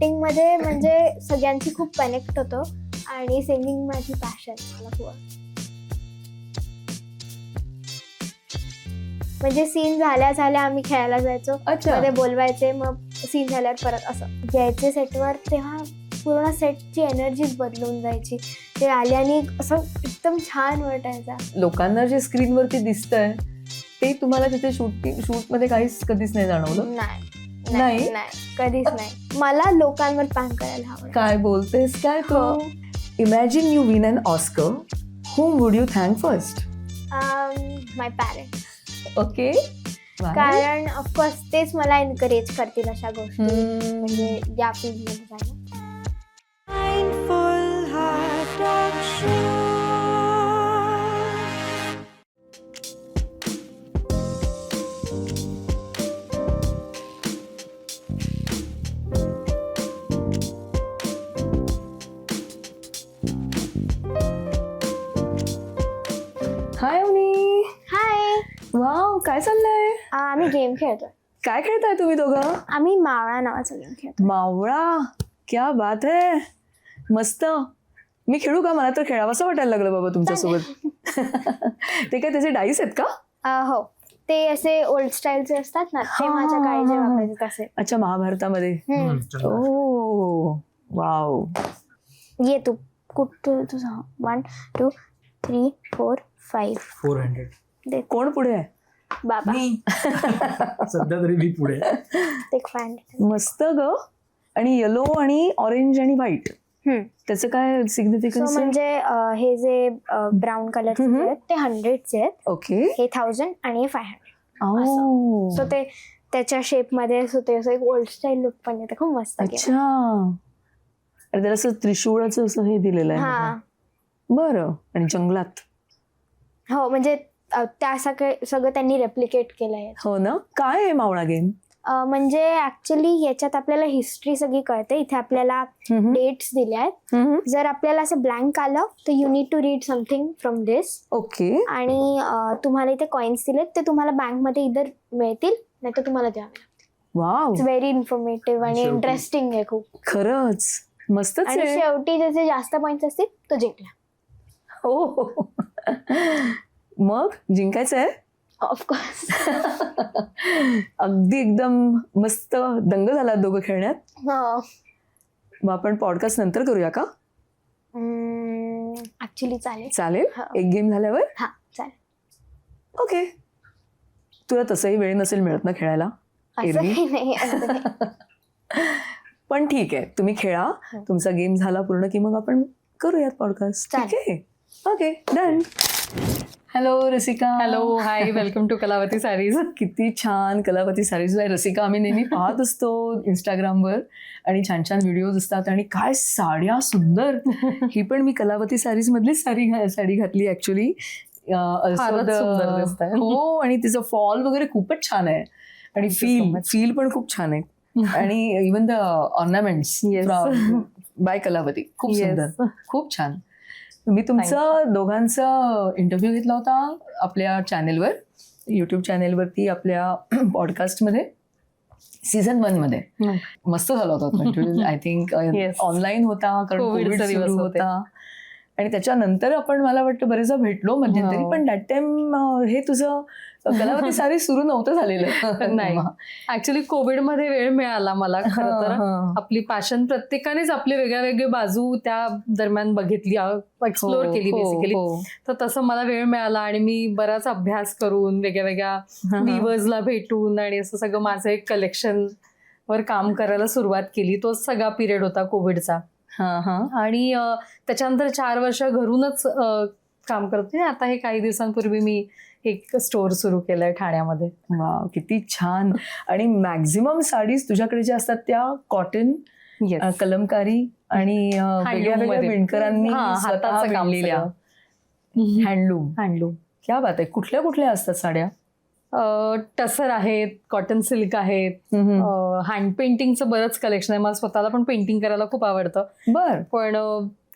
Acting मध्ये म्हणजे सगळ्यांची खूप कनेक्ट होतो आणि सिंगिंग माझी पॅशन मला खूप म्हणजे सीन झाल्या आम्ही खेळायला जायचो, मध्ये बोलवायचे, मग सीन झाल्यावर परत असं यायचे सेटवर, तेव्हा पूर्ण सेटची एनर्जीच बदलून जायची. ते आल्याने असं एकदम छान वाटायचं. लोकांना जे स्क्रीनवरती दिसतंय ते तुम्हाला तिथे शूट मध्ये काहीच कधीच नाही जाणवलं? नाही कधीच नाही. मला लोकांवर काम करायला आवडतं. काय बोलतेस काय तू? Imagine you win an Oscar, whom would you thank first? My parents. Okay. कारण ऑफकोर्स तेच मला एनकरेज करतील अशा गोष्टी म्हणजे या फील्डमध्ये जायला. हाय अवनी. हाय. वाव, काय चाललंय? आम्ही गेम खेळतोय. काय खेळताय तुम्ही दोघं? आम्ही मावळा नावाचा गेम खेळतो. मावळा, क्या बात आहे, मस्त. मी खेळू का? मला तर खेळावंसं वाटायला लागलं बाबा तुमच्यासोबत. ते काय त्याचे डाईस आहेत का? हो, ते असे ओल्ड स्टाईलचे असतात ना, ते माझ्या काळी जे वापरायचे तसे. अच्छा, महाभारतामध्ये. ओ वाव. ये तू कुठं तुझा 1 2 3 4 5 400. कोण पुढे आहे? बाबा. सध्या तरी मी पुढे. मस्त ग. आणि येलो आणि ऑरेंज आणि व्हाईट, त्याचं काय सिग्निफिकन्स? म्हणजे हे जे ब्राऊन कलरचे आहेत ते 100चे आहेत. ओके. हे 1000 आणि हे 500. सो ते त्याच्या शेप मध्ये होते, असं एक ओल्ड स्टाईल लुक पण येते, खूप मस्त. अच्छा. अरे त्याला असं त्रिशूळाचं असं हे दिलेलं आहे. बरं. आणि जंगलात. हो, म्हणजे त्या सगळं त्यांनी रेप्लिकेट केलंय. हो ना. काय आहे मावळा गेम? म्हणजे ऍक्च्युली याच्यात आपल्याला हिस्ट्री सगळी कळते. इथे आपल्याला डेट्स दिल्या आहेत. जर आपल्याला असं ब्लँक आलं तर you need to read something from this. Okay. आणि तुम्हाला इथे कॉइन्स दिलेत, ते तुम्हाला बँक मध्ये इधर मिळतील नाही तर तुम्हाला द्यावे लागतील. वाव, इट्स व्हेरी इन्फॉर्मेटिव्ह आणि इंटरेस्टिंग आहे खूप. खरंच मस्तच आहे. आणि शेवटी ज्याचे जास्त पॉइंट्स असतील तो जिंकला. हो. मग जिंकायचं आहे ऑफकोर्स. अगदी एकदम मस्त. दंग झाला दोघं खेळण्यात. मग आपण पॉडकास्ट नंतर करूया का? ऍक्च्युली चालेल. चालेल. एक गेम झाल्यावर. हा चालेल. ओके. तुला तसंही वेळ नसेल मिळत ना खेळायला? पण ठीक आहे, तुम्ही खेळा. तुमचा गेम झाला पूर्ण की मग आपण करूयात पॉडकास्ट. ठीक आहे. Okay, done. Hello Rasika. Hello, hi, welcome to Kalavati saris. किती छान कलावती सारीज. रसिका आम्ही नेहमी पाहत असतो इंस्टाग्रामवर आणि छान छान व्हिडिओज असतात आणि काय साड्या सुंदर. ही पण मी कलावती सारीज मधलीच साडी घातली ऍक्च्युली. हो, आणि तिचं फॉल वगैरे खूपच छान आहे आणि फील पण खूप छान आहे. आणि even the ornaments by Kalavati खूप सुंदर, खूप छान. मी तुमचं दोघांचा इंटरव्ह्यू घेतला होता आपल्या चॅनेलवर, युट्यूब चॅनेलवरती, आपल्या पॉडकास्टमध्ये सीझन 1 मध्ये. मस्त झाला होता इंटरव्ह्यू. आय थिंक ऑनलाईन होता कारण कोविड सुरू होता. आणि त्याच्यानंतर आपण मला वाटतं बरेचदा भेटलो मध्यंतरी, पण दॅट टाइम हे तुझं कलावती सारी सुरू नव्हतं झालेलं. नाही, ऍक्च्युली कोविडमध्ये वेळ मिळाला मला. खरं तर आपली पॅशन, प्रत्येकानेच आपली वेगळ्या वेगळी बाजू त्या दरम्यान बघितली, एक्सप्लोर केली बेसिकली. तर तसं मला वेळ मिळाला आणि मी बराच अभ्यास करून वेगळ्या वेगळ्या व्हिवर्सला भेटून आणि असं सगळं माझं एक कलेक्शन वर काम करायला सुरुवात केली. तोच सगळा पिरियड होता कोविडचा. आणि त्याच्यानंतर 4 वर्ष घरूनच काम करते. आता हे काही दिवसांपूर्वी मी एक स्टोअर सुरू केलंय ठाण्यामध्ये. वाव, किती छान. आणि मॅक्झिमम साडीज तुझ्याकडे ज्या असतात त्या कॉटन, कलमकारी आणि वेगळ्या वेगळ्या विणकरांनी हाताचं काम केलेल्या, हँडलूम. क्या बात आहे. कुठल्या कुठल्या असतात साड्या? टसर आहेत, कॉटन सिल्क आहेत, हँड पेंटिंगचं बरंच कलेक्शन आहे. मला स्वतःला पण पेंटिंग करायला खूप आवडतं. बर. पण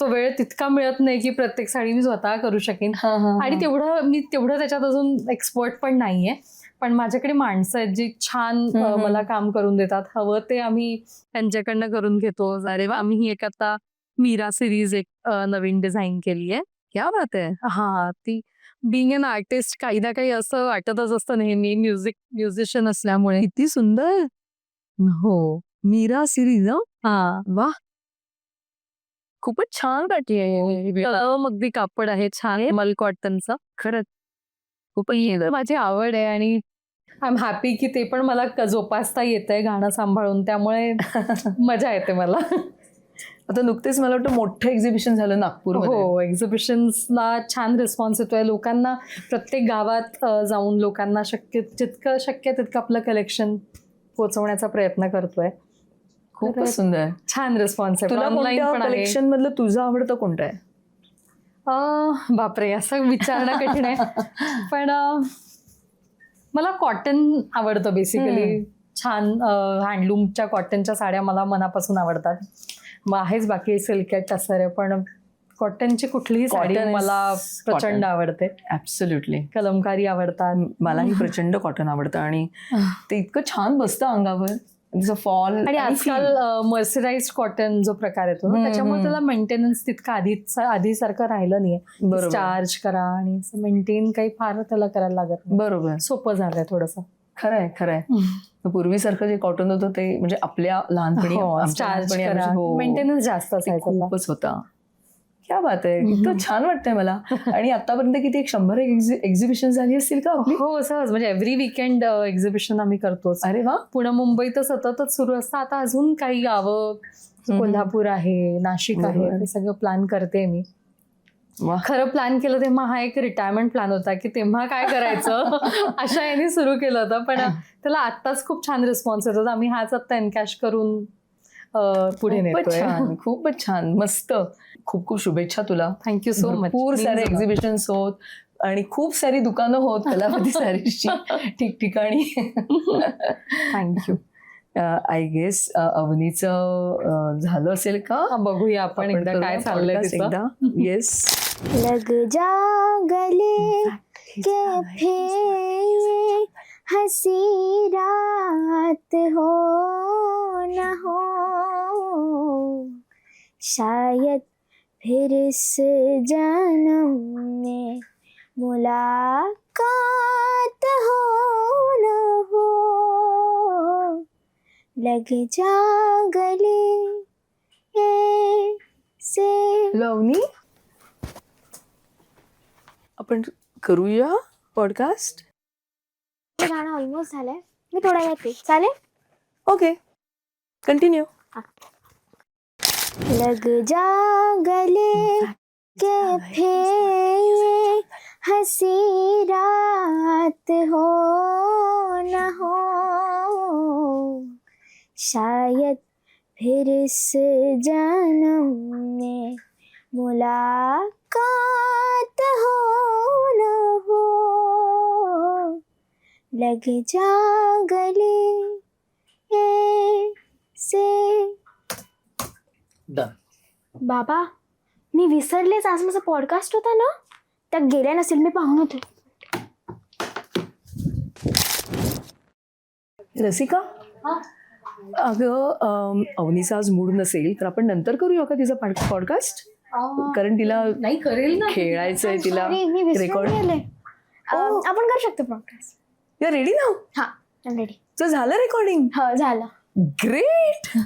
तो वेळ तितका मिळत नाही की प्रत्येक साडी मी स्वतः करू शकेन. आणि मी तेवढं त्याच्यात अजून एक्सपर्ट पण नाहीये. पण माझ्याकडे माणसं आहेत जी छान मला काम करून देतात. हवं ते आम्ही त्यांच्याकडनं करून घेतो. अरे आम्ही ही एक आता मीरा सिरीज एक नवीन डिझाईन केली आहे. क्या बात आहे. हा, ती बिंग अन आर्टिस्ट काही ना काही असं वाटतच असतं नेहमी, म्युझिशियन असल्यामुळे. किती सुंदर. हो. मीरा सिरीज. हा, वा, खूपच छान वाटते. अगदी कापड आहे छान मल कॉटनचं. खरंच खूपच माझी आवड आहे आणि आय एम हॅपी की ते पण मला जोपासता येतंय गाणं सांभाळून. त्यामुळे मजा येते मला. आता नुकतेच मला वाटतं मोठं एक्झिबिशन झालं नागपूरमध्ये. हो, एक्झिबिशन्सला छान रिस्पॉन्स येतोय. लोकांना प्रत्येक गावात जाऊन लोकांना जितकं शक्य तितकं आपलं कलेक्शन पोहोचवण्याचा प्रयत्न करतोय. खूपच सुंदर, छान रिस्पॉन्स आहे. तुला ऑनलाईन कोणत्या पण आहे. कलेक्शन मधलं तुझं आवडतं कोणतं आहे? बापरे, असं विचारणं कठीण आहे. पण मला कॉटन आवडतं बेसिकली. छान हँडलूमच्या कॉटनच्या साड्या मला मनापासून आवडतात. मग आहेच बाकी सिल्क आहे, टसर आहे, पण कॉटनची कुठलीही साडी मला प्रचंड आवडते. ऍब्सोल्युटली. कलमकारी आवडतात. मलाही प्रचंड कॉटन आवडतं आणि ते इतकं छान बसतं अंगावर. फॉल आणि आजकाल मर्सराइज्ड कॉटन जो प्रकार येतो ना, त्याच्यामुळे त्याला मेंटेनन्स तितकं आधीसारखं राहिलं नाहीये. चार्ज करा आणि मेंटेन काही फार त्याला करायला लागत नाही. बरोबर, सोपं झालंय थोडंसं. खरंय खरंय. पूर्वीसारखं जे कॉटन होतं ते म्हणजे आपल्या लहानपणी चार्ज करा, मेंटेनन्स जास्त असायचं, खूपच होता. क्या बात आहे, इतकं छान वाटतंय मला. आणि आतापर्यंत किती 100 एक्झिबिशन झाली असतील का आपली? हो, सहज. म्हणजे एव्हरी वीकेंड एक्झिबिशन आम्ही करतोच. अरे वा. पुणे मुंबई तर सततच सुरू असतं. आता अजून काही गावं, कोल्हापूर आहे, नाशिक आहे, ते सगळं प्लॅन करते मी. खरं प्लॅन केलं तेव्हा हा एक रिटायरमेंट प्लॅन होता की तेव्हा काय करायचं अशा याने सुरू केलं होतं. पण त्याला आत्ताच खूप छान रिस्पॉन्स येतो. आम्ही हाच आत्ता एनकॅश करून पुढे नेतोय. खूपच छान, मस्त. खूप खूप शुभेच्छा तुला. Thank you so much. भरपूर सारे एक्झिबिशन्स होत आणि खूप सारी दुकानं होत कलावती सारीजची ठिकठिकाणी. थँक्यू. आय गेस अवनीचं झालं असेल का? बघूया आपण एकदा काय चाललंय एकदा. येस. लग जा गले के फिर हसी रात हो न हो, शायद फिर इस जन्म में मुलाकात हो न हो, लग जा गले से. लवनी, आपण करूया पॉडकास्ट. हे गाणं ऑलमोस्ट झालंय. मी थोडा येते, चालेल? Okay, continue. लग जा गले के फिर हसी रात हो न हो, शायद फिर इस जन्म में मुलाकात हो न हो, लग जा गले से. बाबा, मी विसरलेच, आज माझा पॉडकास्ट होता ना, त्या गेल्या नसेल, मी पाहून होते. रसिका, अगं अवनीचा आज मूड नसेल तर आपण नंतर करूया का तिचा पॉडकास्ट? कारण तिला नाही करेल ना, खेळायचंय, तिला रेकॉर्ड. आपण करू शकतो पॉडकास्ट. You ready now? हा, आय एम रेडी. तर झालं रेकॉर्डिंग? हो, झालं. ग्रेट.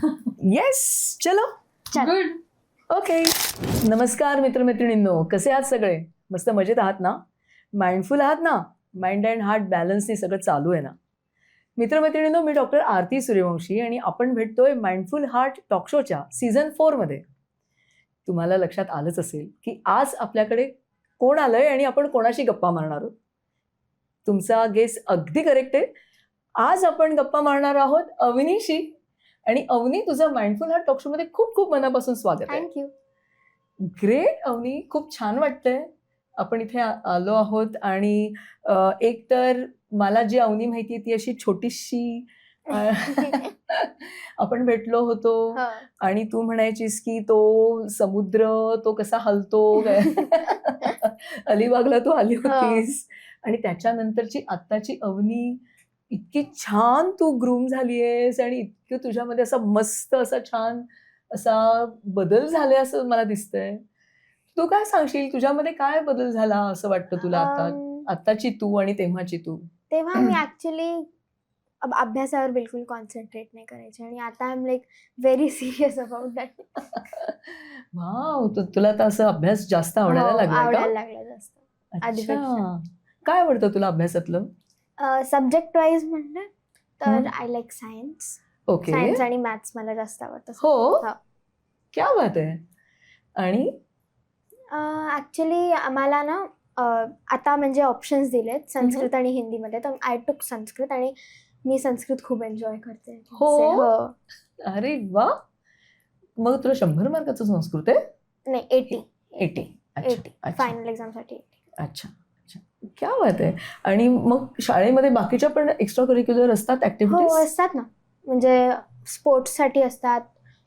येस, चलो. गुड. ओके. नमस्कार मित्रमैत्रिणींनो, कसे आहात सगळे? मस्त मजेत आहात ना? माइंडफुल आहात ना? माइंड अँड हार्ट बॅलन्सने सगळं चालू आहे ना? मित्रमैत्रिणींनो, मी डॉक्टर आरती सूर्यवंशी आणि आपण भेटतोय माइंडफुल हार्ट टॉक शोच्या सीझन 4 मध्ये. तुम्हाला लक्षात आलंच असेल की आज आपल्याकडे कोण आलंय आणि आपण कोणाशी गप्पा मारणार आहोत. तुमचा गेस अगदी करेक्ट आहे. आज आपण गप्पा मारणार आहोत अवनीशी. आणि अवनी, तुझं माइंडफुल हार्ट टॉक शो मध्ये खूप खूप मनापासून स्वागत आहे. थँक्यू. ग्रेट अवनी, खूप छान वाटतंय आपण इथे आलो आहोत. आणि एक तर मला जी अवनी माहितीये ती अशी छोटीशी आपण भेटलो होतो आणि तू म्हणायचीस की तो समुद्र तो कसा हलतो अलिबागला तू आली होतीस आणि त्याच्यानंतरची आत्ताची अवनी इतकी छान तू ग्रूम झालीयस आणि इतकं तुझ्यामध्ये असा मस्त असा छान असा बदल झालाय असं मला दिसतंय. तू काय सांगशील, तुझ्यामध्ये काय बदल झाला असं वाटतं तुला आत्ताची तू आणि तेव्हाची तू? तेव्हा मी ऍक्च्युली अभ्यासावर बिलकुल कॉन्सन्ट्रेट नाही करायचे आणि आता I am like very serious about that. Wow, तुला आता असं अभ्यास जास्त आवडायला लागला जास्त. अच्छा, काय आवडतं तुला अभ्यासातलं? सब्जेक्ट वाईज म्हणलं तर I like science. Okay. Science आणि मॅथ्स मला जास्त आवडतं. हो, क्या बात आहे. आणि ऍक्च्युली आम्हाला ना आता म्हणजे ऑप्शन्स दिलेत संस्कृत आणि हिंदीमध्ये, तर आय टुक संस्कृत आणि मी संस्कृत खूप एन्जॉय करते. हो, अरे वा. मग तुला 100 मार्काचं संस्कृत आहे? नाही, 80. फायनल एक्झामसाठी. अच्छा अच्छा, क्या बात आहे. आणि मग शाळेमध्ये बाकीच्या पण एक्स्ट्रा करिक्युलर असतात ऍक्टिव्हिटीज? हो असतात ना, म्हणजे स्पोर्ट्ससाठी असतात,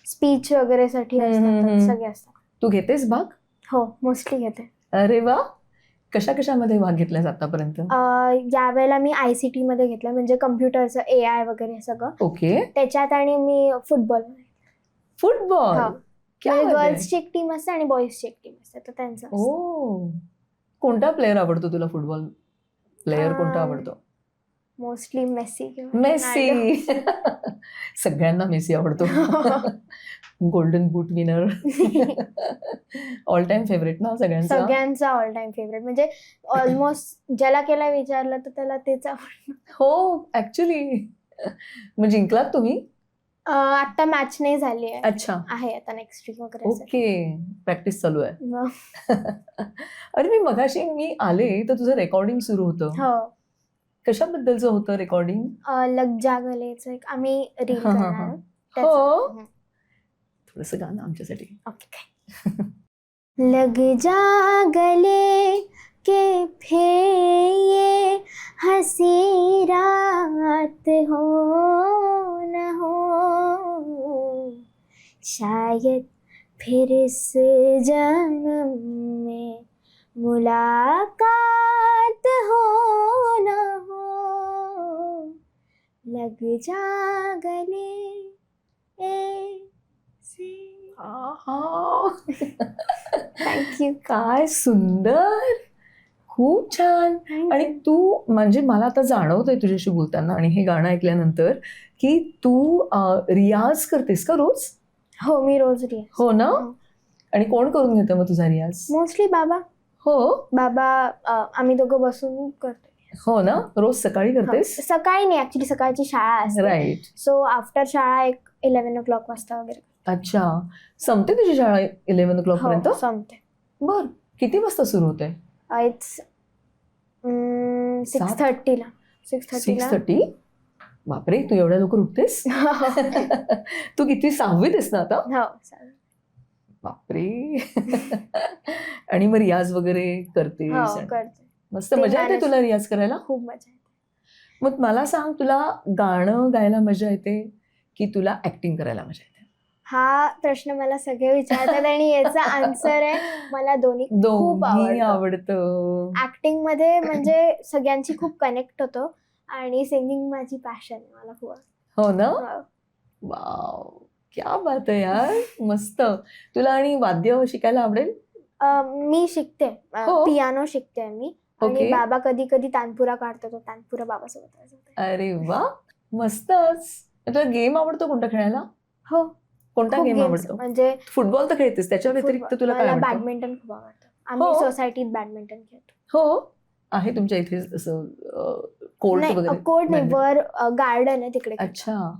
स्पीच वगैरे साठी असतात, सगळे असतात. तू घेतेस भाग? हो, मोस्टली घेते. अरे वा. कशामध्ये भाग घेतलास आतापर्यंत? यावेळेला मी ICT मध्ये घेतलं, म्हणजे कम्प्युटरचं AI वगैरे सगळं. ओके. त्याच्यात आणि मी फुटबॉल. गर्ल्सची एक टीम असते आणि बॉईजची एक टीम असते, तर त्यांचं. कोणता प्लेअर आवडतो तुला? फुटबॉल प्लेअर कोणता आवडतो? Mostly Messi. सगळ्यांना मेसी आवडतो. Golden boot winner. All time favourite ना सगळ्यांचा ऑल टाइम फेवरेट, म्हणजे ऑलमोस्ट ज्याला केला विचारलं तर त्याला तेच आवडतं. हो ऍक्च्युली. मग जिंकलात तुम्ही? आता मॅच नाही झाली आहे. अच्छा, आहे आता नेक्स्ट वीक वगैरे. ओके, प्रॅक्टिस चालू आहे. अरे मी मगाशी आले तर तुझं रेकॉर्डिंग सुरू होतं. कशाबद्दलचं होतं रेकॉर्डिंग? जा गलेचं एक आम्ही रील करणार. हो, थोडंसं गाणं आमच्यासाठी. ओके. लग जा गले के फिर ये हंसी रात हो न हो, शायद फिर इस जन्म में मुलाकात हो न हो, लग जा गले थँक्यू. काय सुंदर, खूप छान. आणि तू म्हणजे मला आता जाणवतंय तुझ्याशी बोलताना आणि हे गाणं ऐकल्यानंतर की तू रियाज करतेस का रोज? हो, मी रोज रियाज. हो ना. आणि कोण करून घेतं मग तुझा रियाज? मोस्टली बाबा. हो, बाबा आम्ही दोघं बसून करतो. हो ना. रोज सकाळी करतेस? सकाळी नाही, ऍक्च्युली सकाळची शाळा असते. राईट. सो आफ्टर शाळा एक 11 o'clock वाजता वगैरे. अच्छा, संपते तुझी शाळा 11 o'clock पर्यंत? संपते. बर, किती वाजता सुरू होते? इट्स 6:30 ला. 6:30. बापरे, तू एवढ्या लवकर उठतेस? तू किती 6वीत आहेस ना आता? हो. बापरे. आणि मग रियाज वगैरे करतेस? करते. मस्त मजा येते तुला रियाज करायला? खूप मजा येते. मग मला सांग, तुला गाणं गायला मजा येते की तुला ऍक्टिंग करायला मजा येते? हा प्रश्न मला सगळे विचारतात आणि याचा आन्सर आहे मला दोन्ही खूप आवडतं. ऍक्टिंग मध्ये म्हणजे सगळ्यांची खूप कनेक्ट होतो आणि सिंगिंग माझी पॅशन आहे, मला खूप. हो ना. वाव, क्या बात आहे यार, मस्त. तुला आणि वाद्य शिकायला आवडेल? मी शिकते, पियानो शिकते मी. आणि बाबा कधी कधी तानपुरा काढतो, तो तानपुरा बाबासोबत. अरे वा, मस्तच. तुला गेम आवडतो कोणता खेळायला? हो. कोणता गेम आवडतो? म्हणजे फुटबॉल तर खेळतेस, त्याच्या व्यतिरिक्त तुला काय आवडतं? बॅडमिंटन खूप आवडतं. आम्ही सोसायटीत बॅडमिंटन खेळतो. हो, आहे तुमच्या इथे असं कोर्ट वगैरे? कोर्ट नाही, वर गार्डन आहे तिकडे. अच्छा,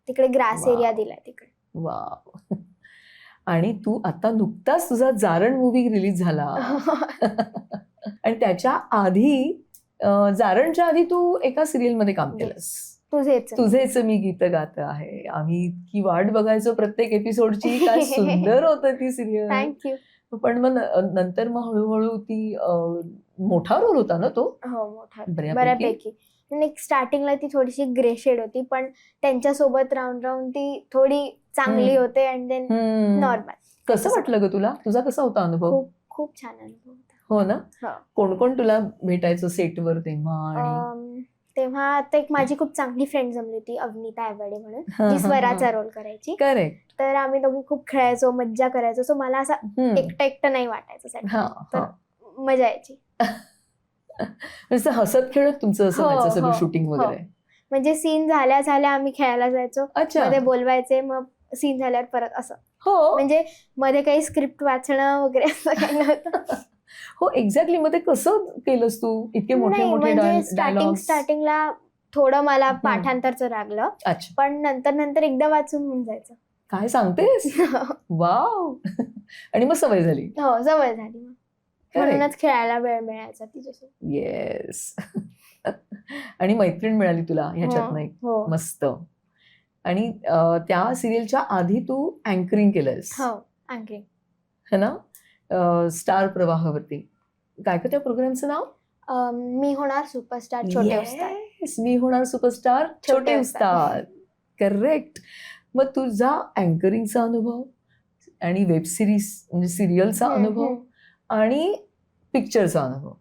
तिकडे ग्रास एरिया दिलाय तिकडे. वाव. आणि तू आता नुकताच तुझा जारण मूवी रिलीज झाला आणि त्याच्या आधी जारणच्या आधी तू एका सिरियल मध्ये काम केलंस. तुझेच मी गीत गात आहे. आम्ही इतकी वाट बघायचो प्रत्येक एपिसोडची. काय सुंदर होतं ती सिरियल. थँक्यू. पण मग नंतर मग हळूहळू ती मोठा रोल होता ना तो? हो, मोठा बऱ्यापैकी. आणि स्टार्टिंगला ती थोडीशी ग्रे शेड होती, पण त्यांच्यासोबत राहून ती थोडी चांगली होते अँड देन नॉर्मल. कसं वाटलं ग तुला? तुझा कसा होता अनुभव? खूप खूप छान अनुभव होता. हो ना? हो. कोण कोण तुला भेटायचं सेटवर तेव्हा? आणि तेव्हा आता एक माझी खूप चांगली फ्रेंड जमली होती, अवनीता आवाडे म्हणून, जी स्वराचा रोल करायची. करेक्ट. तर आम्ही दोघी खूप खेळायचो, मज्जा करायचो. सो मला असं एकटं नाही वाटायचं set. तर मजा यायची. हसत खेळत तुमचं असं व्हायचं सगळं हो, शूटिंग हो. वगैरे? म्हणजे सीन झाल्या आम्ही खेळायला जायचो, अच्छा. मध्ये बोलवायचे, मग सीन झाल्यावर परत असं. हो म्हणजे मध्ये काही स्क्रिप्ट वाचणं वगैरे असं काही नव्हतं. हो एक्झॅक्टली. मग ते कसं केलंस तू? इतके मोठे नाही, मोठे म्हणजे स्टार्टिंगला थोडं मला पाठांतरचं लागलं, अच्छा. पण नंतर एकदा वाचून होऊन जायचं. काय सांगतेस? वाव. आणि मग सवय झाली? हो, सवय झाली मग. म्हणूनच खेळायला वेळ मिळायचा तिच्यासोबत. येस. आणि मैत्रीण मिळाली तुला ह्याच्यात नाही? हो. मस्त. आणि त्या सिरियलच्या आधी तू अँकरिंग केलंस हो, आणखी है ना? स्टार प्रवाहावरती. काय का त्या प्रोग्रामचं नाव? मी होणार सुपरस्टार छोटे उस्ताद. Yes, मी होणार सुपरस्टार छोटे उस्ताद. करेक्ट. मग तुझा अँकरिंगचा अनुभव आणि वेब सिरीज म्हणजे सिरियलचा अनुभव आणि पिक्चरचा अनुभव,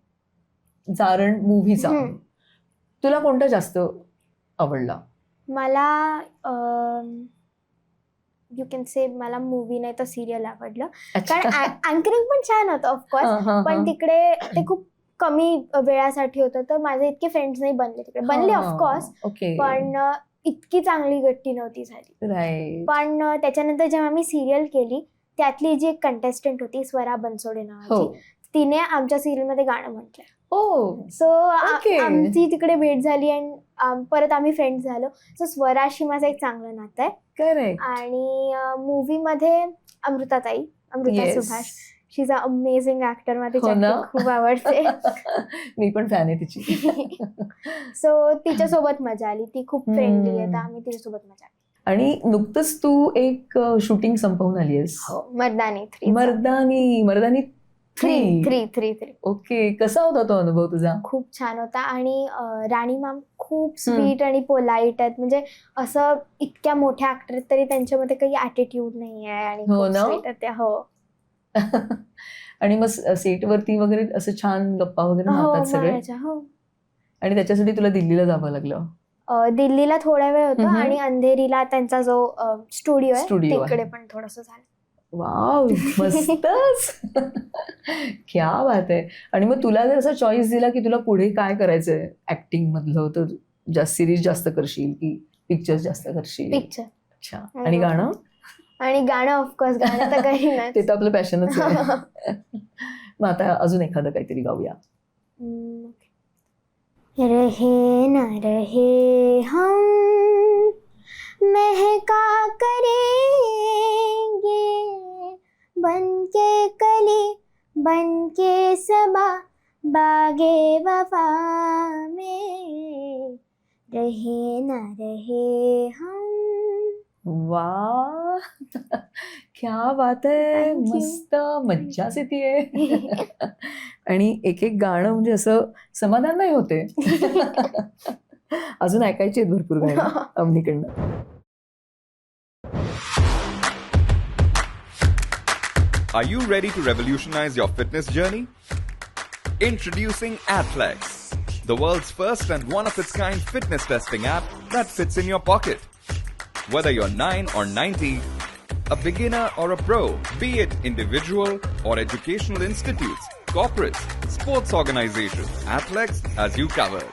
जारण मूव्हीचा अनुभव, तुला कोणता जास्त आवडला? मला यू कॅन से मला मूवी नाही तर सिरियल आवडलं, कारण अँकरिंग पण छान होतं ऑफकोर्स, पण तिकडे ते खूप कमी वेळासाठी होतं, तर माझे इतके फ्रेंड्स नाही बनले तिकडे. बनले ऑफकोर्स, पण इतकी चांगली गट्टी नव्हती झाली. पण त्याच्यानंतर जेव्हा मी सिरियल केली, त्यातली जी एक कंटेस्टंट होती स्वरा बनसोडे नावाची, तिने आमच्या सिरियल मध्ये गाणं म्हटलं. सो आमची तिकडे भेट झाली आणि परत आम्ही फ्रेंड्स झालो. सो स्वराशी माझं एक चांगलं नातं आहे. करेक्ट. आणि मूवी मध्ये अमृता सुभाष, शी इज अ अमेझिंग ऍक्टर. मला तिची खूप आवडते. मी पण फॅन आहे तिची. सो तिच्यासोबत मजा आली. ती खूप फ्रेंडली आहे, तर आम्ही तिच्यासोबत मजा आली. आणि नुकतंच तू एक शूटिंग संपवून आली आहेस. मर्दानी 3. ओके. कसा होता तो अनुभव तुझा? खूप छान होता. आणि राणी मॅम खूप स्वीट आणि पोलाइट आहेत. म्हणजे असं इतक्या मोठ्या ऍक्टर आहेत तरी त्यांच्यामध्ये काही ऍटिट्यूड नाही आहे आणि खूप स्वीट आहेत त्या. हो. आणि मग सेटवरती वगैरे असं छान गप्पा वगैरे मारतात सगळे. हो. आणि त्याच्यासाठी तुला दिल्लीला जावं लागलं? दिल्लीला थोडा वेळ होतं आणि अंधेरीला त्यांचा जो स्टुडिओ आहे तिकडे पण थोडंसं झालं. वाव, मस्तच. क्या बात आहे. आणि मग तुला जर असा चॉईस दिला की तुला पुढे काय करायचंय ऍक्टिंग मधलं, तर सिरीज जास्त करशील की पिक्चर जास्त करशील? पिक्चर. अच्छा. आणि गाणं? आणि गाणं ऑफकोर्स, गाणं तर काही नाही. ते तर आपलं पॅशनच आहे. मग आता अजून एखादं काहीतरी गाऊया. रहे न रहे हम महका करेंगे, बनके कली बनके सबा बागे वफा में, रहे न रहे हम. वा, क्या बात आहे. मस्त, मज्जाच येते. आणि एक एक गाणं म्हणजे असं समाधान नाही होते. अजून ऐकायची आहेत भरपूर गाणं अवनीकडनं. Are you ready to revolutionize your fitness journey? Introducing Athlex, the world's first and one-of-its-kind fitness testing app that fits in your pocket. Whether you're 9 or 90, a beginner or a pro, be it individual or educational institutes, corporates, sports organizations, Athlex has you covered.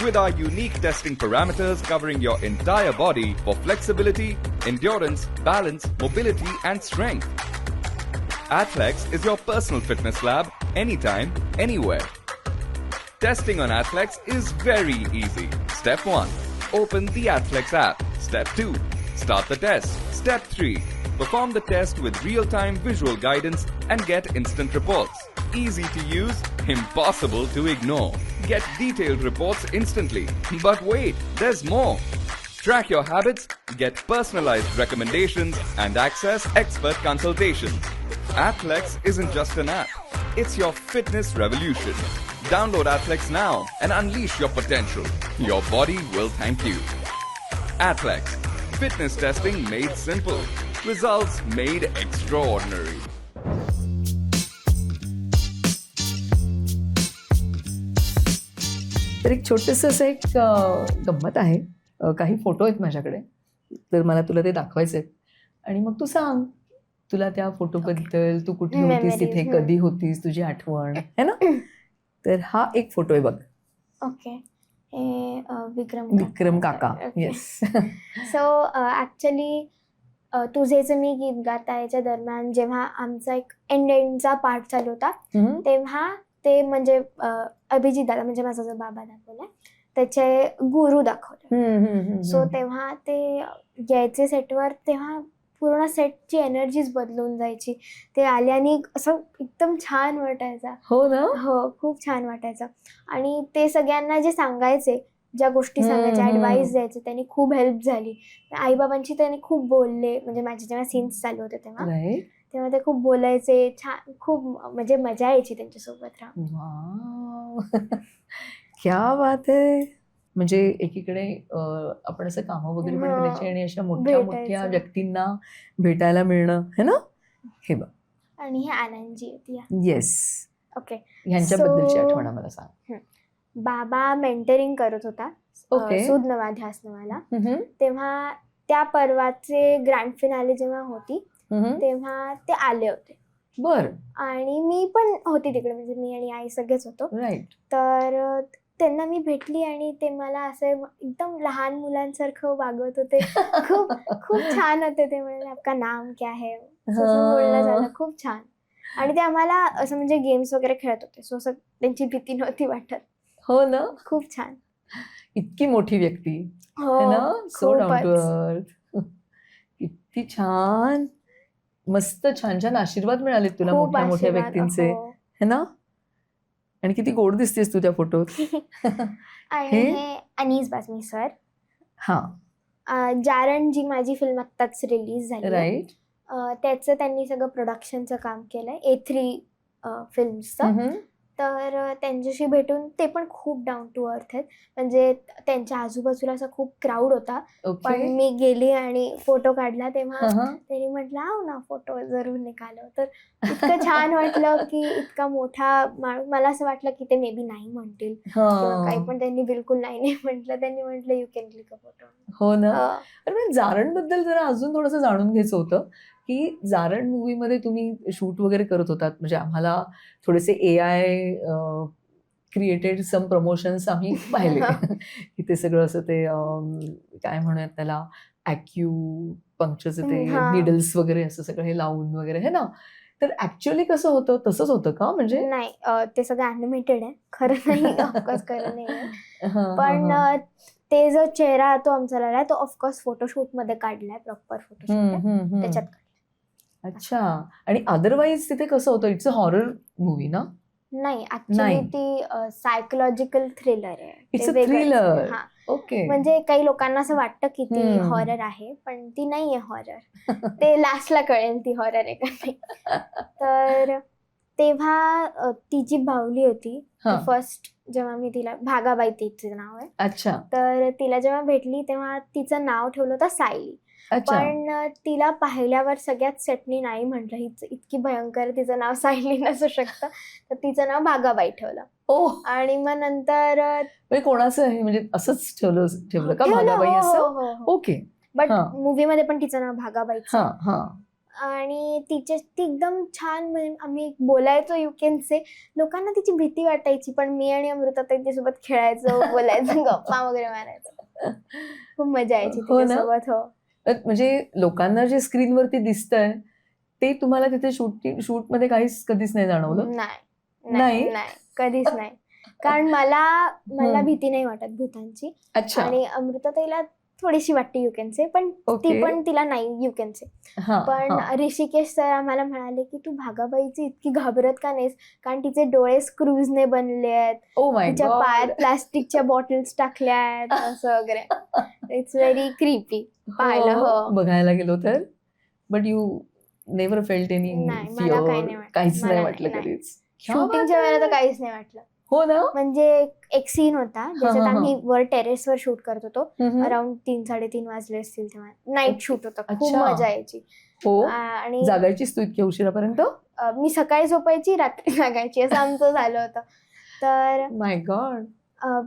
With our unique testing parameters covering your entire body for flexibility, endurance, balance, mobility, and strength. Athlex is your personal fitness lab anytime, anywhere. Testing on Athlex is very easy. Step 1. Open the Athlex app. Step 2. Start the test. Step 3. Perform the test with real-time visual guidance and get instant reports. Easy to use, impossible to ignore. Get detailed reports instantly. But wait, there's more. Track your habits, get personalized recommendations, and access expert consultations. Athlex isn't just an app, it's your fitness revolution. Download Athletics now and unleash your potential. Your body will thank you. Athletics. Fitness testing made simple. Results made extraordinary. तर एक छोटंसं असं एक गंमत आहे. काही photo आहेत माझ्याकडे, तर मला तुला ते दाखवायचे आहेत आणि मग तू सांग तुला त्या फोटोबद्दल, तू कुठे होतीस तिथे, कधी होतीस, तुझी आठवण आहे ना. तर हा एक फोटो आहे बघ. ओके. विक्रम काका. येस. सो ऍक्च्युली तुझे जे मी गीत गाता याच्या दरम्यान जेव्हा आमचा एक एंडचा पार्ट चालू होता तेव्हा ते म्हणजे अभिजित दादा म्हणजे माझा जो बाबा दाखवला त्याचे गुरु दाखवले. सो तेव्हा ते यायचे सेटवर तेव्हा पूर्ण सेटची एनर्जीच बदलून जायची. ते आल्याने असं एकदम छान वाटायचं. हो ना. हो, खूप छान वाटायचं. आणि ते सगळ्यांना जे सांगायचे, ज्या गोष्टी सांगायच्या, ऍडवाइस द्यायचे, त्यांनी खूप हेल्प झाली. आईबाबांची त्यांनी खूप बोलले, म्हणजे माझे जेव्हा सीन्स चालू होते तेव्हा ते खूप बोलायचे. छान, खूप म्हणजे मजा यायची त्यांच्यासोबत राहून. क्या बात आहे. म्हणजे एकीकडे आपण असं कामं वगैरे पण करायची आणि अशा मोठ्या मोठ्या व्यक्तींना भेटायला मिळणं है ना. हे बघ. आणि हे आनंदजी होती. येस. ओके. ह्यांच्याबद्दलची आठवण मला सांग. बाबा मेंटरिंग करत होता सूद नवाध्यास नावाला. तेव्हा त्या पर्वाचे ग्रँड फिनाले जेव्हा होती तेव्हा ते आले होते. बर. आणि मी पण होती तिकडे, म्हणजे मी आणि आई सगळेच होतो. राईट. तर त्यांना मी भेटली आणि ते मला असं एकदम लहान मुलांसारखं वागवत होते. खूप खूप छान होते ते. म्हणजे आपका नाम क्या है बोलणं झालं. खूप छान. आणि ते आम्हाला असं म्हणजे गेम्स वगैरे खेळत होते. सो असं त्यांची भीती नव्हती वाटत. हो ना. खूप छान. इतकी मोठी व्यक्ती. हो ना. So down to earth. किती छान. मस्त छान छान आशीर्वाद मिळाले तुला मोठ्या मोठ्या व्यक्तींचे है ना. आणि किती गोड दिसतेस तू त्या फोटोत. आणि हे अनीस बासमी सर. हा. जारण जी माझी फिल्म आत्ताच रिलीज झाली. राईट. त्याचं त्यांनी सगळं प्रोडक्शनचं काम केलंय A3 फिल्म्सचं. तर त्यांच्याशी भेटून ते पण खूप डाऊन टू अर्थ आहेत. म्हणजे त्यांच्या आजूबाजूला असा खूप क्राऊड होता. पण मी गेली आणि फोटो काढला तेव्हा त्यांनी म्हटलं आव ना फोटो जरूर निकालो. तर इतकं छान वाटलं की इतका मोठा माणूस. मला असं वाटलं की ते मे बी नाही म्हणतील किंवा काही, पण त्यांनी बिलकुल नाही म्हटलं. त्यांनी म्हटलं you can click a photo. हो ना. अरे जारण बद्दल जरा अजून थोडंसं जाणून घ्यायचं होतं की जारण मूवीमध्ये तुम्ही शूट वगैरे करत होतात. म्हणजे आम्हाला थोडेसे AI क्रिएटेड सम प्रमोशन्स आम्ही पाहिले की ते सगळं असं ते काय म्हणूयात त्याला ॲक्यू पंक्चरचे ते निडल्स वगैरे असं सगळं हे लावून वगैरे है ना. तर ऍक्च्युअली कसं होतं तसंच होतं का. म्हणजे नाही, ते सगळं ॲनिमेटेड आहे. खरं नाही. ऑफकोर्स खरं नाही. पण ते जो चेहरा तो आमचा लागला तो ऑफकोर्स फोटोशूट मध्ये काढलाय. प्रॉपर फोटोशूट त्याच्यात. अच्छा. आणि अदरवाईज तिथे कसं होतं. इट्स अ हॉरर मूवी ना. नाही, ऍक्च्युली ती सायकोलॉजिकल थ्रिलर आहे. It's a thriller. ओके. म्हणजे काही लोकांना असं वाटतं की ती हॉरर आहे, पण ती नाहीये हॉरर. ते लास्टला कळेल ती हॉरर आहे का नाही. तर तेव्हा ती जी बाहुली होती फर्स्ट जेव्हा मी तिला, भागाबाई तिचं नाव आहे. अच्छा. तर तिला जेव्हा भेटली तेव्हा तिचं नाव ठेवलं होतं सायली. पण तिला पाहिल्यावर सगळ्यात सेटनी नाही म्हटलं, हीच इतकी भयंकर, तिचं नाव सायली नसू शकतं. तर तिचं नाव भागाबाई ठेवलं. आणि मग नंतर कोणाचं आहे म्हणजे असंच ठेवलं का भागाबाई असं. ओके. बट मूवी मध्ये पण तिचं नाव भागाबाईचं. आणि ती एकदम छान, म्हणजे आम्ही बोलायचो यू कॅन से. लोकांना तिची भीती वाटायची, पण मी आणि अमृता तिच्यासोबत खेळायचो, बोलायचो, गप्पा वगैरे मारायचो. खूप मजा यायची तिच्यासोबत. हो. म्हणजे लोकांना जे स्क्रीनवरती दिसतंय ते तुम्हाला तिथे शूट मध्ये कधीच नाही जाणवलं. नाही, कधीच नाही. कारण मला भीती नाही वाटत भूतांची. आणि अमृता ताईला थोडीशी वाटते यू कॅन से, पण ती पण तिला नाही यू कॅन से. पण ऋषिकेश सर आम्हाला म्हणाले की तू भागाबाईची इतकी घाबरत का नाहीस, कारण तिचे डोळे स्क्रूजने बनले आहेत, तिच्या पायात प्लास्टिकच्या बॉटल्स टाकल्या आहेत असं वगैरे. इट्स व्हेरी क्रीपी पाहायला. हो, बघायला गेलो तर. But you never felt any fear. काहीच नाही वाटलं कधीच. शूटिंगच्या वेळेला तर काहीच नाही वाटलं. हो ना. म्हणजे एक सीन होता ज्याच्यात हा. आम्ही वर टेरेसवर शूट करत होतो. हम्म. अराउंड 3-3:30 वाजले असतील तेव्हा. नाईट शूट होतं. खूप अच्छा. मजा यायची. हो. आणि जागायचीस तू इतक्या उशिरापर्यंत? मी सकाळी झोपायची, रात्री जागायची, असं आमचं झालं होतं. तर माय गॉड.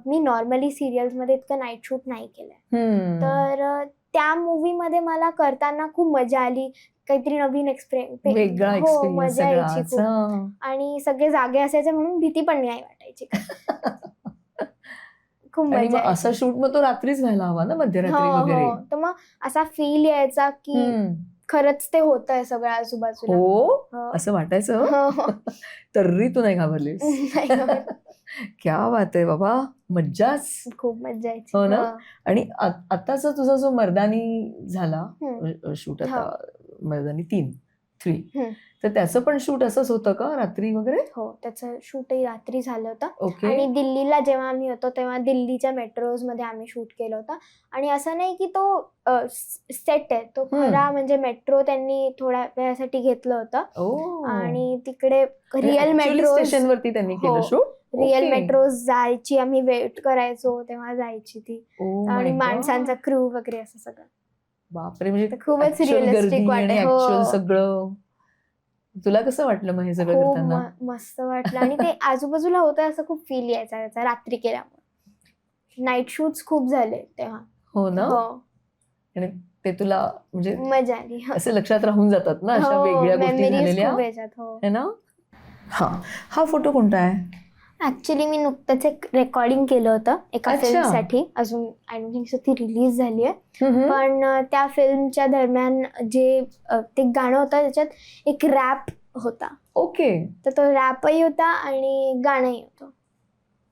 मी नॉर्मली सिरियल्स मध्ये इतकं नाईट शूट नाही केलंय. तर त्या मूवी मध्ये मला करताना खूप मजा आली. काहीतरी नवीन वेगळा हो, एक्सपिरियन्स मजा यायची खूप. सगळा. आणि सगळे जागे असायचे म्हणून भीती पण नाही वाटायची. खूप आणि मजा मग असा शूट मग तो रात्रीच व्हायला हवा ना, मध्यरात्री वगैरे. हो. तर मग असा फील यायचा की खरंच ते होतंय सगळं आजूबाजूला. हो असं वाटायचं. हो. तर्री तू नाही घाबरलीस. नाही घाबरत. क्या बात आहे बाबा, मज्जाच. खूप मजा यायची. हो ना. आणि आताचा तुझा जो मर्दानी झाला शूट, आता मर्दानी 3 तर त्याचं पण शूट असंच होतं का, रात्री वगैरे? हो, त्याचं शूटही रात्री झालं होतं. ओके. आणि दिल्लीला जेव्हा आम्ही होतो तेव्हा दिल्लीच्या मेट्रोज मध्ये आम्ही शूट केलं होतं. आणि असं नाही की तो सेट आहे, तो खरा म्हणजे मेट्रो त्यांनी थोड्या वेळासाठी घेतलं होतं. आणि तिकडे रिअल मेट्रो स्टेशनवरती त्यांनी केलं शूट. रिअल मेट्रोज जायची, आम्ही वेट करायचो तेव्हा जायची ती. आणि माणसांचा क्रू वगैरे असं सगळं. बापरे, म्हणजे खूपच रिअलिस्टिक वाटत. सगळं. तुला कसं वाटलं मग हे सगळं करताना? मस्त वाटलं. आणि ते आजूबाजूला होतं असं खूप फील यायचा त्याचा रात्री केल्यामुळे. नाईट शूट्स खूप झाले तेव्हा. हो ना. हो. आणि ते तुला म्हणजे मजा आली. असे लक्षात राहून जातात ना अशा वेगळ्या गोष्टी झालेल्या, है ना. हा फोटो कोणता आहे? ऍक्च्युली मी नुकतंच एक रेकॉर्डिंग केलं होतं एका फिल्मसाठी. अजून आय डोंट थिंक सो ती रिलीज झाली आहे. पण त्या फिल्मच्या दरम्यान जे ते गाणं होतं त्याच्यात एक रॅप होता. ओके. तर तो रॅपही होता आणि गाणंही होतं.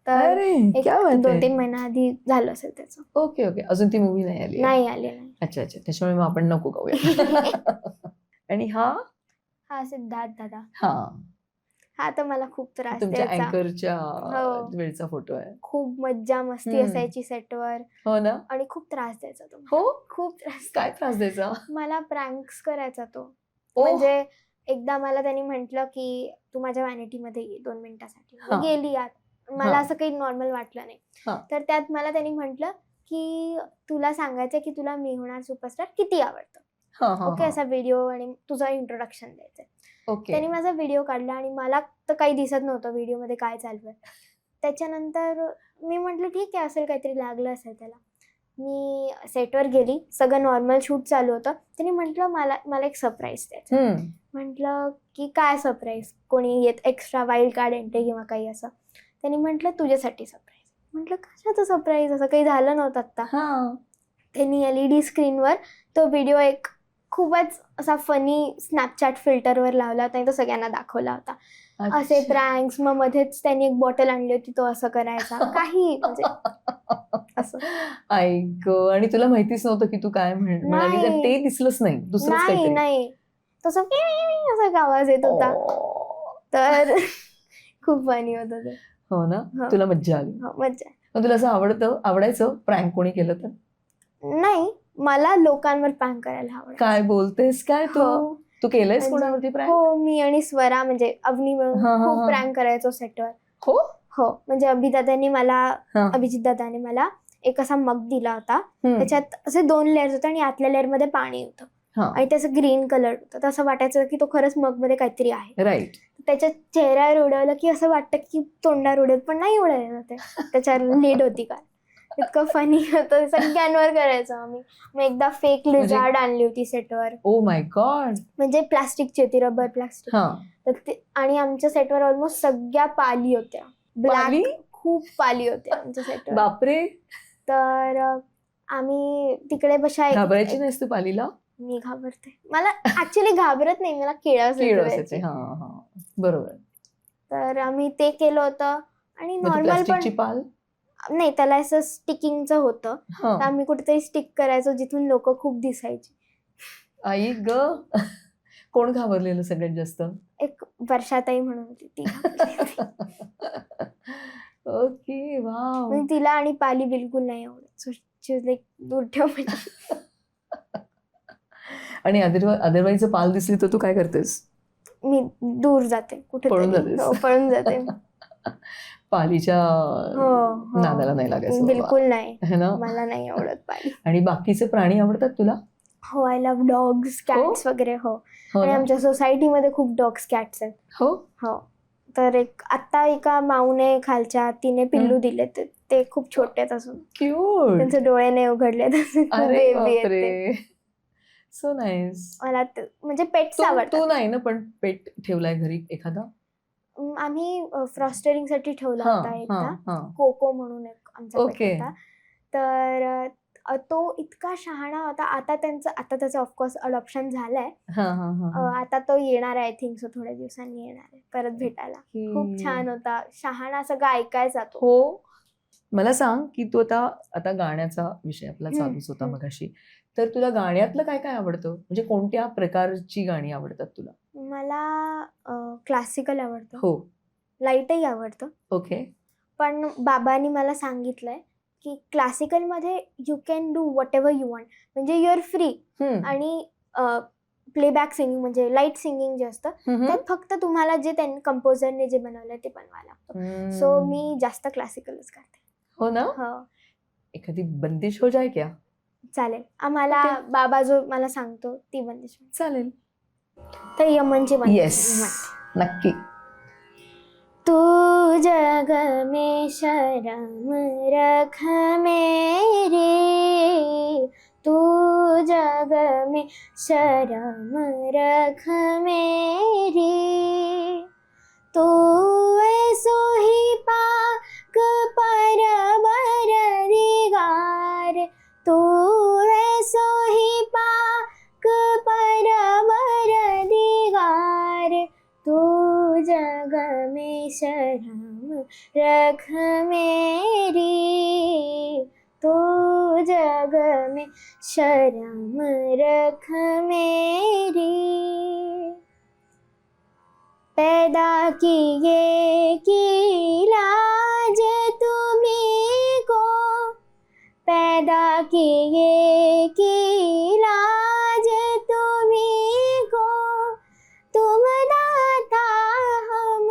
तर 2-3 महिन्याआधी झालं असेल त्याचं. Okay okay. अजून ती मूवी नाही आली? नाही आली. नाही. अच्छा अच्छा. त्याच्यामुळे मग आपण नको गाऊया. आणि हा सिद्धार्थ दादा. हा तर मला खूप त्रास तुमच्या द्यायचा. अँकरच्या वेळचा फोटो आहे. खूप मज्जा मस्ती असायची सेटवर. हो ना. आणि खूप त्रास द्यायचा तो. हो, खूप त्रास. काय त्रास द्यायचा? मला प्रँक्स करायचा तो. म्हणजे एकदा मला त्यांनी म्हटलं की तू माझ्या व्हॅनिटीमध्ये ये 2 मिनिटासाठी. मी गेली आत. मला असं काही नॉर्मल वाटलं नाही. तर त्यात मला त्यांनी म्हटलं की तुला सांगायचं की तुला मी होणार सुपरस्टार किती आवडतं. ओके, असा व्हिडिओ आणि तुझं इंट्रोडक्शन द्यायचंय. त्यांनी माझा व्हिडिओ काढला आणि मला तर काही दिसत नव्हतं व्हिडिओमध्ये काय चालू आहे. त्याच्यानंतर मी म्हटलं ठीक आहे, असेल काहीतरी लागलं असेल त्याला. मी सेटवर गेली, सगळं नॉर्मल शूट चालू होतं. त्यांनी म्हटलं मला एक सरप्राईज द्यायचं. म्हटलं की काय सरप्राईज, कोणी येत एक्स्ट्रा वाईल्ड कार्ड एंट्री किंवा काही असं. त्यांनी म्हटलं तुझ्यासाठी सरप्राईज. म्हटलं कशाचं सरप्राईज, असं काही झालं नव्हतं आत्ता. त्यांनी LED स्क्रीनवर तो व्हिडिओ एक खूपच असा फनी स्नॅपचॅट फिल्टरवर लावला होता आणि तो सगळ्यांना दाखवला होता. असे प्रँक्स. मग मध्येच त्यांनी एक बॉटल आणली होती, तो असं करायचा काही म्हणजे असं. ऐक, आणि तुला माहितीच नव्हतं की तू काय म्हणाली? ते दिसलंच नाही, दुसरंच काहीतरी? नाही, तसं असा आवाज येत होता. तर खूप फनी होतं ते. हो ना. तुला मज्जा आली? मज्जा. मग तुला असं आवडायचं प्रँक कोणी केलं तर? नाही, मला लोकांवर प्रँक करायला आवडतं. काय बोलतेस काय तू केलंयस कोणावरती प्रँक? हो, मी आणि स्वरा म्हणजे अवनी मिळून खूप प्रँक करायचो सेटवर. हो, म्हणजे अभिजित दादाने मला एक असा मग दिला होता. त्याच्यात असे 2 लेअर्स होते आणि आतल्या लेअर मध्ये पाणी होतं. आणि त्याचं ग्रीन कलर होतं. तर असं वाटायचं की तो खरंच मग मध्ये काहीतरी आहे. राईट. त्याच्या चेहऱ्यावर उडवलं की असं वाटतं की तोंडावर उडेल, पण नाही उडायला ते. त्याच्यावर लीड होती काय. इतकं फनी होतं. सगळ्यांवर करायचं आम्ही. मग एकदा फेक लिझार्ड आणली होती सेटवर. Oh my God. म्हणजे प्लास्टिकची होती, रबर प्लास्टिक. तर आणि आमच्या सेटवर ऑलमोस्ट सगळ्या पाली होत्या. ब्लॅक खूप पाली होत्या आमच्या सेटवर. बापरे. तर आम्ही तिकडे बशा. घाबरायची नाहीस तू पालीला? मी घाबरते. मला ऍक्च्युली घाबरत नाही, मला किळ असायची. बरोबर. तर आम्ही ते केलं होतं. आणि नॉर्मल पण पाल नाही, त्याला असं स्टिकिंगचं होतं. तर आम्ही कुठेतरी स्टिक करायचो जिथून लोक खूप दिसायची. आई ग. कोण घाबरलेलं सगळ्यात जास्त? एक वर्षाताई म्हणून होती ती. Okay, wow. तिला आणि पाली बिलकुल नाही आवडत. दूर ठेव. आणि अदरवाईज पाल दिसली तर तू काय करतेस? मी दूर जाते, कुठे पळून जाते. पालीच्या हो. नादाला नाही लागायचं बिलकुल नाही, है ना. मला नाही आवडत पाली. आणि बाकीचे प्राणी आवडतात तुला? हो, आय लव्ह डॉग्स, कॅट्स वगैरे. हो, हो आणि ना? आमच्या सोसायटीमध्ये खूप डॉग्स कॅट्स आहेत. हो. हो, तर आता एका माऊने खालच्या तिने पिल्लू दिले, ते खूप छोटे आहेत असून, क्यूट. त्यांचे डोळे नाही उघडले. अरे बापरे, सो नाईस. मला म्हणजे पेट्स आवडतात. तू नाही ना पण पेट ठेवलाय घरी एखादा? आम्ही फ्रॉस्टरिंग साठी ठेवला होता एकदा, कोको म्हणून एक आमचा ओके. पेट होता. तर तो इतका शहाणा होता. आता त्याचं ऑफकोर्स अडॉप्शन झालंय. आता तो येणार आहे, आय थिंक सो, थोड्या दिवसांनी येणार आहे परत भेटायला. खूप छान होता, शहाणा, सगळं ऐकायचा तो. हो. मला सांग की तू आता गाण्याचा विषय आपला चालूच होता मगाशी, तर तुला गाण्यातलं काय काय आवडतं? म्हणजे कोणत्या प्रकारची गाणी आवडतात तुला? मला क्लासिकल आवडतं. हो. लाईटही आवडतं. ओके. पण बाबांनी मला सांगितलंय की क्लासिकलमध्ये you can do whatever you want, म्हणजे यू आर फ्री. आणि प्लेबॅक सिंगिंग म्हणजे लाईट सिंगिंग जे असतं त्यात फक्त तुम्हाला जे त्यांनी कंपोजरने जे बनवलंय ते बनवायला लागतं. सो मी जास्त क्लासिकलच करते. हो ना. एखादी बंदिश हो जाय क्या? चालेल, आम्हाला बाबा जो मला सांगतो ती बंदिश चालेल. तर यमनची येस, नक्की. तू जग में शरम रख मेरे, तू जग में शरम रख मेरी, तू ऐसो ही पाक परवरदिगार, तू ऐसो ही पाक परवरदिगार, तू जग में शरम रख मेरी, तू जग में शरम रख मेरी. पैदा किए की लाज तुम्हीं को, पैदा किए की लाज तुम्हीं को, तुम दाता हम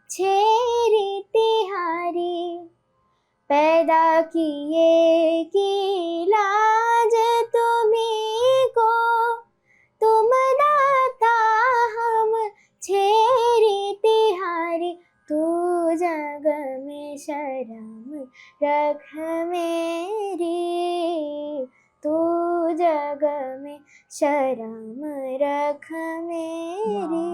छेरी तिहारी, पैदा किए की लाज तुम्हीं को, तुम दाता हम छेरी तिहारी, तू जग में शरम रख मेरी, तू जग में शरम रख मेरी.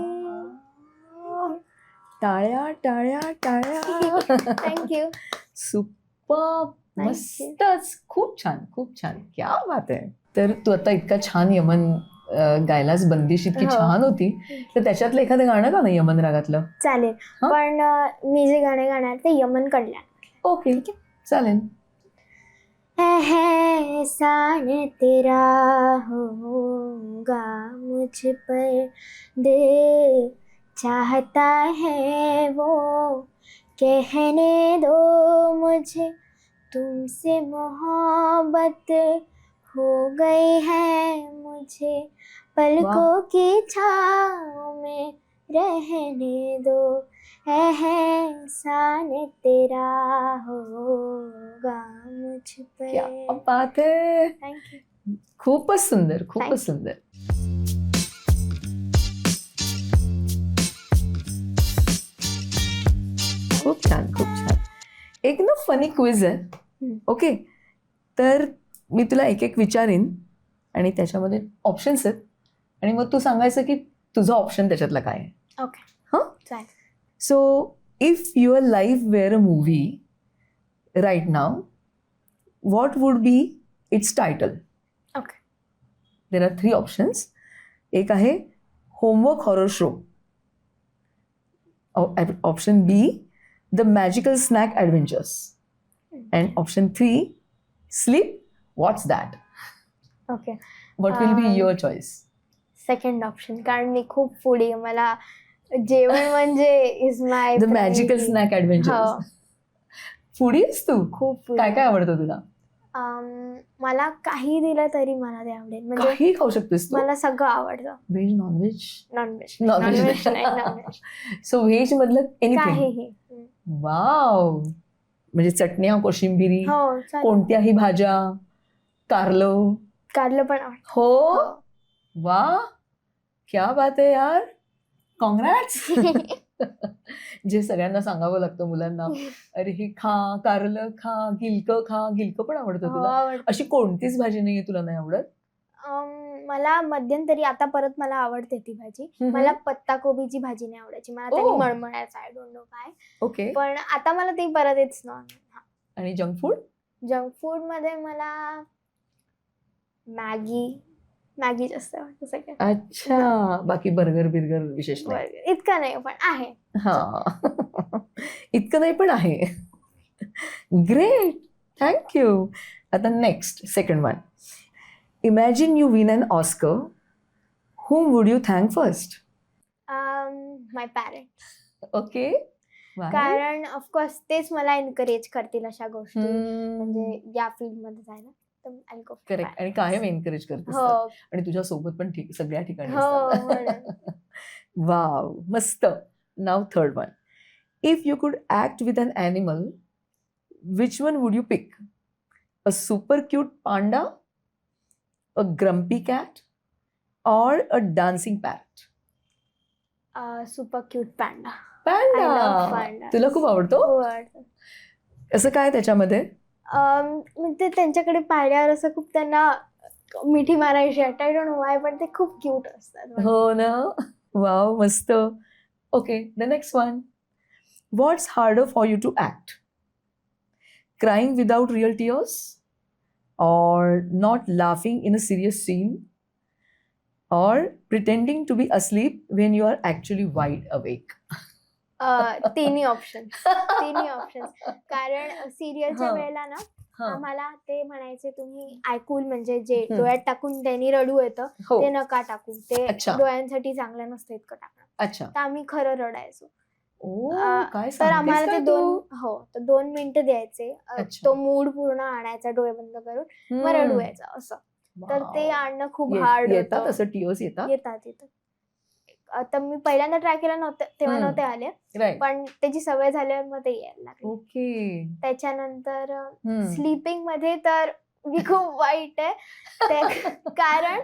टाळ्या टाळ्या टाळ्या. थँक्यू. सुपर, मस्तच, खूप छान, खूप छान, क्या बात आहे. तर तू आता इतका छान यमन गायलास, बंदिश इतकी छान होती, तर त्याच्यातलं एखादं गाणं का ना यमन रागातलं? चालेल, पण मी जे गाणे गाणार ते यमन कडल्या. ओके, चालेल. एहसान तेरा होगा मुझ पर, दिल चाहता है वो कहने दो मुझे, तुमसे मोहब्बत हो गई है मुझे, पलकों की छाँव में रहने दो, एहसान तेरा होगा मुझ पर. क्या बात है. थँक्यू. खूपच सुंदर, खूपच सुंदर. खूप छान, खूप छान. एक ना फनी क्विज आहे. ओके, तर मी तुला एक एक विचारीन आणि त्याच्यामध्ये ऑप्शन्स आहेत आणि मग तू सांगायचं की तुझं ऑप्शन त्याच्यातला काय आहे. ओके. हां, चालेल. So if your life were a movie right now, what would be its title? Okay. There are 3 options. एक आहे homework horror show, option B the magical snack adventures, and option 3 sleep what's that. Okay. What will be your choice? Second option, कारण मी खूप foodie, मला जेवण म्हणजे is my the magical snack adventures. Foodie आहेस तू? खूप काय काय आवडतं तुला? मला काही दिलं तरी मला ते आवडेल, म्हणजे काही खाऊ शकतेस तू? मला सगळं आवडतं. Veg, non-veg? नॉनव्हेज. नॉनव्हेज. नॉनव्हेज नाही, नॉनव्हेज. सो व्हेज मधलं एनिथिंग? काहीही. वाव. म्हणजे चटण्या, कोशिंबिरी, हो चालेल. कोणत्याही भाज्या, कारलं. कारलं पण आवडतं. हो. हो. वा, क्या बात आहे यार. कॉंग्रॅट्स. जे सगळ्यांना सांगावं लागतं मुलांना, अरे हे खा, कारलं खा, गिलकं खा. गिलकं पण आवडतं हो, तुला? आवडतं. अशी कोणतीच भाजी नाहीये तुला नाही आवडत? मला मध्यंतरी, आता परत मला आवडते ती भाजी. मला पत्ता कोबीची भाजी नाही आवडायची. मला त्याने ओ. मळमळायचं, आय डोंट नो काय. ओके. पण आता मला ती परत येतच ना. आणि जंक फूड? जंक फूड मध्ये मला मॅगी जास्त आवडतं सगळ्यात. अच्छा. बाकी बर्गर बिर्गर विशेष नाही? इतकं नाही पण आहे. हा. इतकं नाही पण आहे. Great, thank you. आता next, second one. Imagine you win an Oscar. whom would you thank first? My parents. Okay. कारण ऑफकोर्स तेच मला एनकरेज करतील अशा गोष्टी, म्हणजे या फील्ड मध्ये जायला. करेक्ट. आणि कायम एनकरेज करतेस हो. आणि तुझ्या सोबत पण सगळ्या ठिकाणी हो, असतात. वाव, मस्त. Now third one. If you could act with an animal, which one would you pick? A super cute panda, a grumpy cat, और a dancing parrot? Super cute panda. Panda. तुला खूप आवडतो? असं काय त्याच्यामध्ये? म्हणजे त्यांच्याकडे पाहिल्यावर असं खूप त्यांना मिठी मारायची, आय डोंट नो व्हाय, पण ते खूप क्यूट असतात. हो ना. वाव, मस्त. Okay, the next one. What's harder for you to act? Crying without real tears, or not laughing in a serious scene, or pretending to be asleep when you are actually wide awake? तिन्ही option. कारण सिरियलच्या वेळेला ना आम्हाला ते म्हणायचे, तुम्ही ऐकून म्हणजे जे डोळ्यात टाकून त्यांनी रडू येतं ते नका टाकून, ते डोळ्यांसाठी चांगलं नसतं इतकं टाकणं. अच्छा. तर आम्ही खरं रडायचो. काय तर आम्हाला ते सांगतेस 2 मिनिटं द्यायचे. तो मूड पूर्ण आणायचा डोळे बंद करून, मग रडू यायचं असं. तर ते आणणं खूप हार्ड येतात होतं. असं टीयर्स येतात. आता मी पहिल्यांदा ट्राय केला नव्हतं तेव्हा नव्हते आले, पण त्याची सवय झाल्यावर मग ते यायला लागले. ओके. त्याच्यानंतर स्लीपिंग मध्ये तर मी खूप वाईट आहे. कारण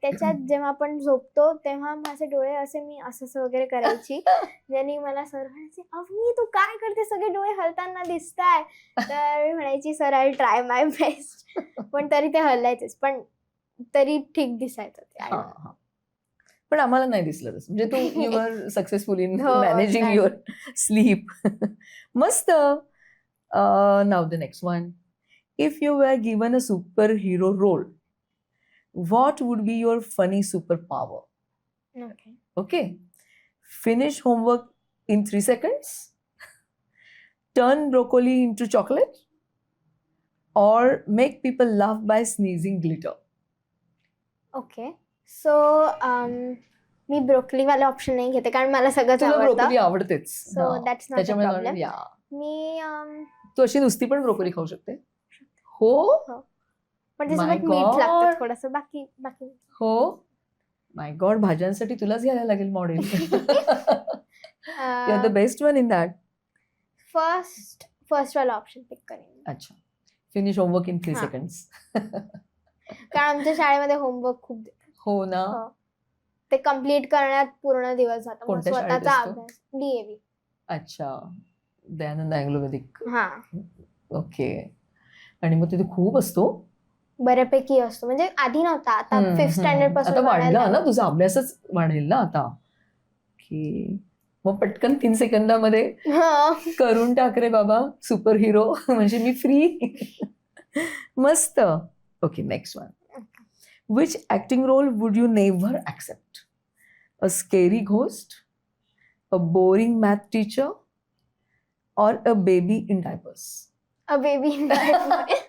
त्याच्यात जेव्हा आपण झोपतो तेव्हा माझे डोळे असे, मी असं वगैरे करायची, ज्यांनी मला सर म्हणायचे, अवनी तू काय करते, सगळे डोळे हलताना दिसताय. तर मी म्हणायची, sir I try my best. पण तरी ते हलायचेच, पण तरी ठीक दिसायचं. पण आम्हाला नाही दिसलं तसं. म्हणजे तू you are successful in managing your sleep. मस्त. Now the next one. If you were given a superhero role, what would be your funny superpower? Okay. Finish homework in 3 seconds? Turn broccoli into chocolate? Or make people laugh by sneezing glitter? Okay. So मी broccoli वाला option नाही घेते, कारण मला सगळंच आवडतं. Broccoli आवडतेच. So that's not a problem. मी तू अशी नुसती पण ब्रोकोली खाऊ शकते. हो. पण त्याच्यात मीठ लागतं थोडंसं, बाकी. हो. माय गॉड, भाज्यांसाठी तुलाच घ्यायला लागेल model. You are the best one in that. First वाला ऑप्शन पिक करेन. अच्छा. Finish homework in 3 seconds. कारण आमच्या शाळेमध्ये होमवर्क खूप देतात. हो ना. ते कम्प्लीट करण्यात पूर्ण दिवस जातो. स्वतःचा अभ्यास DAV. अच्छा. दयानंद अँग्लोवेदिक. हा. ओके. आणि मग तिथे खूप असतो? बऱ्यापैकी असतो, म्हणजे आधी नव्हता, आता 5th स्टँडर्ड पासून आता वाढला ना, तुझा अभ्यासच वाढेल ना आता. मग पटकन 3 सेकंदामध्ये करून टाक रे बाबा सुपर हिरो, म्हणजे मी फ्री. मस्त. Okay, next one. Which acting role would you never accept? A scary ghost, a boring math teacher, or a baby in diapers? A baby in diapers.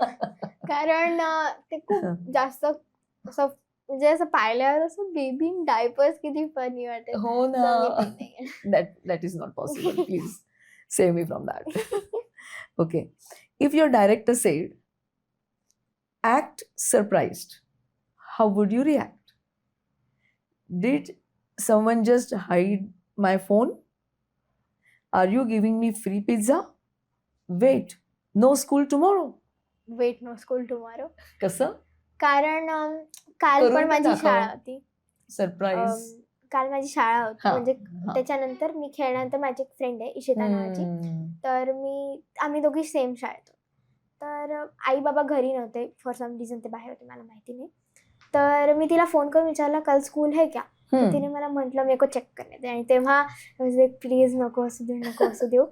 कारण ते खूप जास्त असं, म्हणजे असं पाहिल्यावर असं बेबी इन डायपर्स किती फनी वाटते. हो ना. That is not possible. Please save me from that. Okay. If your director said, act surprised, how would you react? Did someone just hide my phone? Are you giving me free pizza? Wait, no school tomorrow. Wait no school tomorrow. कसं? कारण काल करून पण पण माझी दाखव. शाळा होती. सरप्राईज. काल माझी शाळा होती. हा, म्हणजे हा. त्याच्यानंतर मी खेळल्यानंतर माझी एक फ्रेंड आहे इशिता नावाची. तर आम्ही दोघी सेम शाळेत होतो. तर आई बाबा घरी नव्हते, फॉर सम रिझन ते बाहेर होते, मला माहिती नाही. तर मी तिला फोन करून विचारला कल स्कूल है क्या? तर तिने मला म्हटलं मेरे को चेक करने दे. आणि तेव्हा प्लीज नको असू देऊ, नको असू देऊ.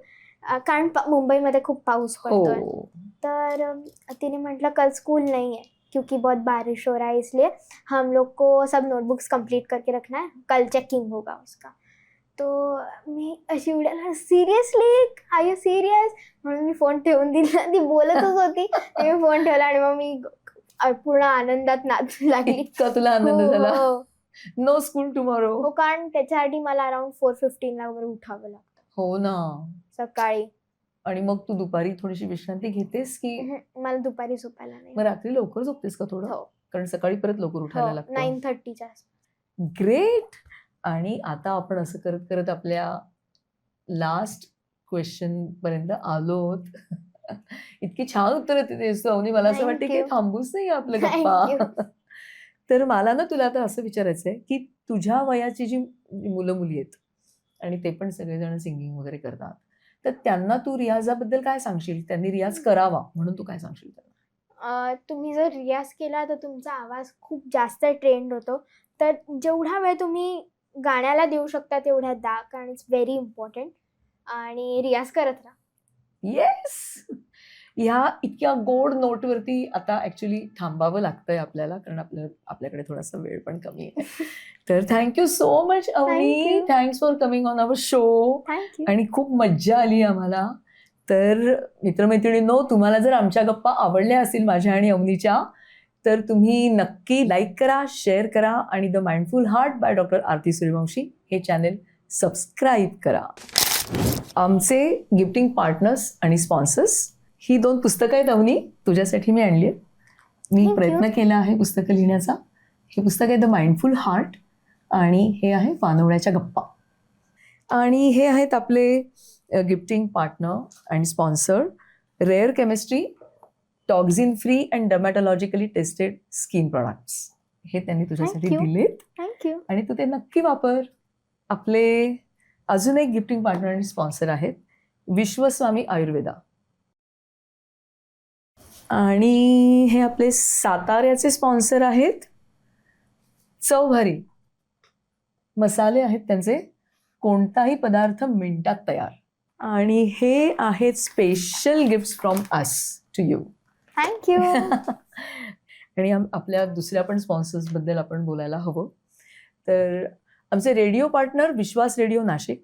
कारण मुंबईमध्ये खूप पाऊस पडतोय. तर तिने म्हटलं कल स्कूल नहीं है क्योंकि बहुत बारिश हो रहा है, इसलिए हम लोग को सब नोटबुक्स कंप्लीट करके रखना है, कल चेकिंग होगा उसका. तो मी अशी उडाला, सिरियसली आर यू सिरियस? म्हणून मी फोन ठेवून दिला. ती बोलतच होती, मी फोन ठेवला आणि मग मी पूर्ण आनंदात नाचू लागली. इतका तुला आनंद हो, झाला? हो. No school tomorrow. हो, कारण त्याच्यासाठी मला अराउंड 4:15 वगैरे उठावं लागतं हो ना. सकाळी. आणि मग तू दुपारी थोडीशी विश्रांती घेतेस की मला दुपारी झोपायला नाही. मग रात्री लवकर झोपतेस का थोडं? हो, कारण सकाळी परत लवकर उठायला लागतं. 9:30च्या आसपास. ग्रेट. आणि आता आपण असं करत करत आपल्या लास्ट क्वेश्चन पर्यंत आलो आहोत. इतकी छान उत्तर देतेस तू अवनी, मला असं वाटतं की Thank you. थांबूच नाही आपलं Thank गप्पा. तर मला ना तुला आता असं विचारायचंय की तुझ्या वयाची जी मुलं मुली आहेत आणि ते पण सगळेजण सिंगिंग वगैरे करतात, तर त्यांना तू रियाजाबद्दल काय सांगशील? त्यांनी रियाज करावा म्हणून तू काय सांगशील त्यांना? तुम्ही जर रियाज केला तर तुमचा आवाज खूप जास्त ट्रेंड होतो. तर जेवढा वेळ तुम्ही गाण्याला देऊ शकता तेवढ्या द्या, कारण इट्स व्हेरी इम्पॉर्टंट. आणि रियाज करत राहा. येस. ह्या इतक्या गोड नोटवरती आता ऍक्च्युली थांबावं लागतंय आपल्याला, कारण आपल्याकडे थोडासा वेळ पण कमी आहे. तर thank you so much Avani. Thank you. Thanks for coming on our show. Thank you. आणि खूप मज्जा आली आम्हाला. तर मित्रमैत्रिणींनो, तुम्हाला जर आमच्या गप्पा आवडल्या असतील माझ्या आणि अवनीच्या, तर तुम्ही नक्की लाईक करा, शेअर करा आणि the mindful heart by doctor Aarti Suryavanshi हे चॅनेल सबस्क्राईब करा. आमचे गिफ्टिंग पार्टनर्स आणि स्पॉन्सर्स ही 2 पुस्तकं आहेत अवनी, तुझ्यासाठी मी आणली आहेत. मी Thank you. प्रयत्न केला आहे पुस्तकं लिहिण्याचा. हे पुस्तक आहे द माइंडफुल हार्ट आणि हे आहे वानवळ्याच्या गप्पा. आणि हे आहेत आपले गिफ्टिंग पार्टनर आणि sponsor rare chemistry, toxin free and dermatologically tested skin products. हे त्यांनी तुझ्यासाठी Thank you. दिलेत थँक्यू. आणि तू ते नक्की वापर. आपले अजून एक गिफ्टिंग पार्टनर आणि स्पॉन्सर आहेत विश्वस्वामी आयुर्वेदा. आणि हे आपले साताऱ्याचे स्पॉन्सर आहेत चौभारी. मसाले आहेत त्यांचे, कोणताही पदार्थ मिनिटात तयार. आणि हे आहेत special gifts from us to you. Thank you. आणि आपल्या दुसऱ्या पण स्पॉन्सर्सबद्दल आपण बोलायला हवं. तर आमचे radio partner Vishwas radio Nashik,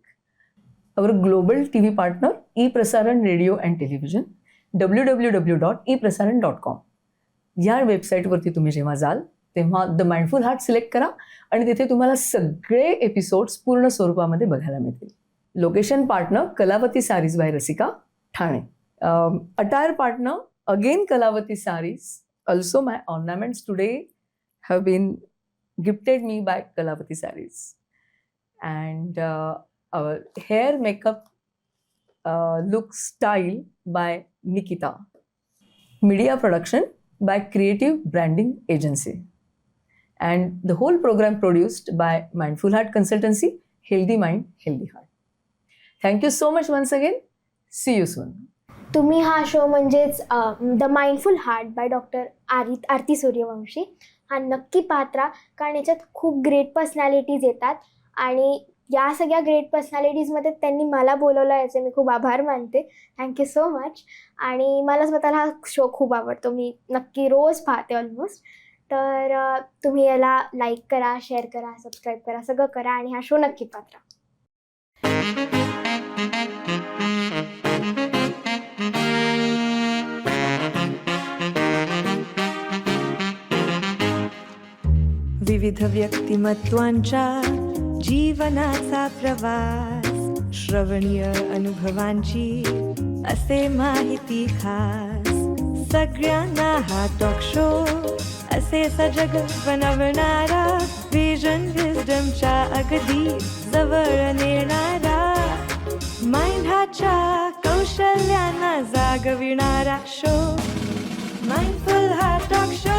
our global TV partner E Prasaran radio and television www.eprasaran.com. या वेबसाईटवरती तुम्ही जेव्हा जाल तेव्हा द माइंडफुल हार्ट सिलेक्ट करा आणि तिथे तुम्हाला सगळे एपिसोड्स पूर्ण स्वरूपामध्ये बघायला मिळतील. Location partner Kalavati saris by Rasika, Thane. Attire partner again Kalavati saris. Also my ornaments today have been gifted me by Kalavati Sarees. And our hair makeup look style by Nikita. Media production by Creative Branding Agency. And the whole program produced by Mindful Heart Consultancy, Healthy Mind, Healthy Heart. Thank you so much once again. See you soon. तुम्ही हा show म्हणजेच the mindful heart by doctor Aarti Suryavanshi हा नक्की पाहत राहा, कारण याच्यात खूप ग्रेट पर्सनॅलिटीज येतात. आणि या सगळ्या ग्रेट पर्सनॅलिटीजमध्ये त्यांनी मला बोलवलं, याचे मी खूप आभार मानते. Thank you so much. आणि मला स्वतःला हा शो खूप आवडतो, मी नक्की रोज पाहते ऑलमोस्ट. तर तुम्ही याला लाईक करा, शेअर करा, सबस्क्राईब करा, सगळं करा आणि हा शो नक्की पाहत राहा. विविध व्यक्तिमत्वांच्या जीवनाचा प्रवास, श्रवणीय अनुभवांची असे माहिती खास. सगळ्यांना हा टॉक शो असे सजग बनवणारा, विजन विस्डमच्या अगदी जवळ नेणारा. माइंडाच्या कौशल्यांना जागविणारा शो माइंडफुल हा टॉक शो